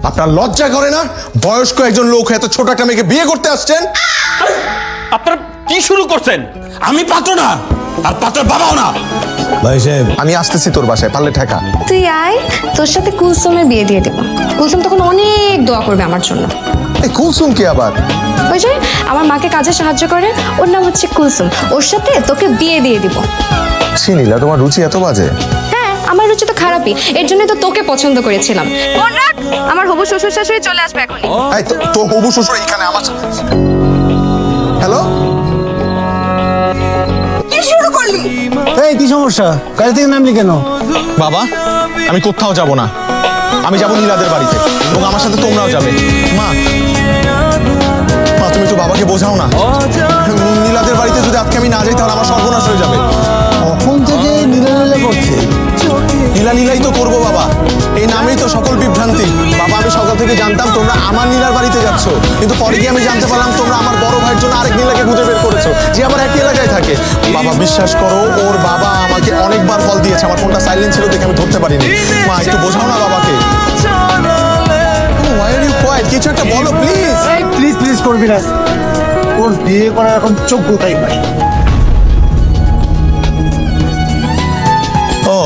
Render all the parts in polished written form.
আপনার লজ্জা করে না? বয়স্ক একজন লোক এত ছোট একটা মেয়েকে বিয়ে করতে আসছেন? আপনারা কি শুরু করছেন? আমি পাত্র না, আর পাত্রের বাবাও না। ভাই সাহেব, আমি আসতেছি তোর বাসায়, পারলে ঠেকা। তুই আয়, তোর সাথে কুলসুমের বিয়ে দিয়ে দেবো। কুলসুম তখন অনেক দোয়া করবে আমার জন্য। এই কুলসুম কি আবার? ওই যে আমার মাকে কাজে সাহায্য করে, ওর নাম হচ্ছে কুলসুম। ওর সাথে তোকে বিয়ে দিয়ে দিব। নীলা, তোমার রুচি এত বাজে? হ্যাঁ, আমার রুচি তো খারাপই, এর জন্য তো তোকে পছন্দ করেছিলাম। ফোন রাখ, আমার হবু শ্বশুর শাশুড়ি চলে আসবে এখন। এই তো হবু শ্বশুর এখানে আমার। হ্যালো, কি শুরু করলি? এই কি সমস্যা? গাড়ি থেকে নামলি কেন? বাবা, আমি কোথাও যাব না। আমি যাব নীলাদের বাড়িতে, এবং আমার সাথে তোমরাও যাবে। মা, তুমি একটু বাবাকে বোঝাও না। নীলাদের বাড়িতে যদি আজকে আমি না যাই তাহলে আমার সর্বনাশ হয়ে যাবে। কখন থেকে নীলা নীলা করছে? নীলা নীলাই তো করবো বাবা, এই নামেই তো সকল বিভ্রান্তি। বাবা, আমি সকাল থেকে জানতাম তোমরা আমার নীলার বাড়িতে যাচ্ছ, কিন্তু পরে গিয়ে আমি জানতে পারলাম তোমরা আমার বড় ভাইয়ের জন্য আরেক নীলাকে খুঁজে বের করেছো, যে আমার একই এলাকায় থাকে। বাবা, বিশ্বাস করো, ওর বাবা আমাকে অনেকবার কল দিয়েছে, আমার ফোনটা সাইলেন্ট ছিল দেখে আমি ধরতে পারিনি। মা, একটু বোঝাও না বাবাকে। Why are you quiet? কিছু একটা বলো প্লিজ। প্লিজ প্লিজ করবি না, ওর বিয়ে করার এখন যোগ্যতাই নাই। ও,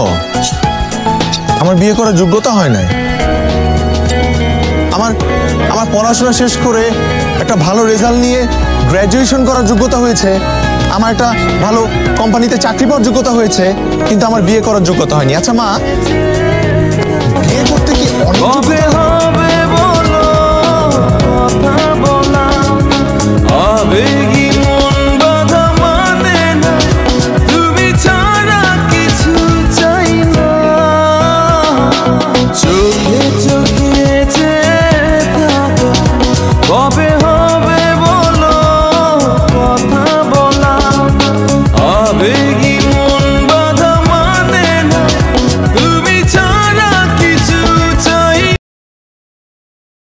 আমার বিয়ে করার যোগ্যতা হয় নাই? আমার পড়াশোনা শেষ করে একটা ভালো রেজাল্ট নিয়ে গ্র্যাজুয়েশন করার যোগ্যতা হয়েছে, আমার একটা ভালো কোম্পানিতে চাকরি পাওয়ার যোগ্যতা হয়েছে, কিন্তু আমার বিয়ে করার যোগ্যতা হয়নি। আচ্ছা মা, বিয়ে করতে কি অনেক যোগ্যতা? চোখে চোখে যে থাকা কবে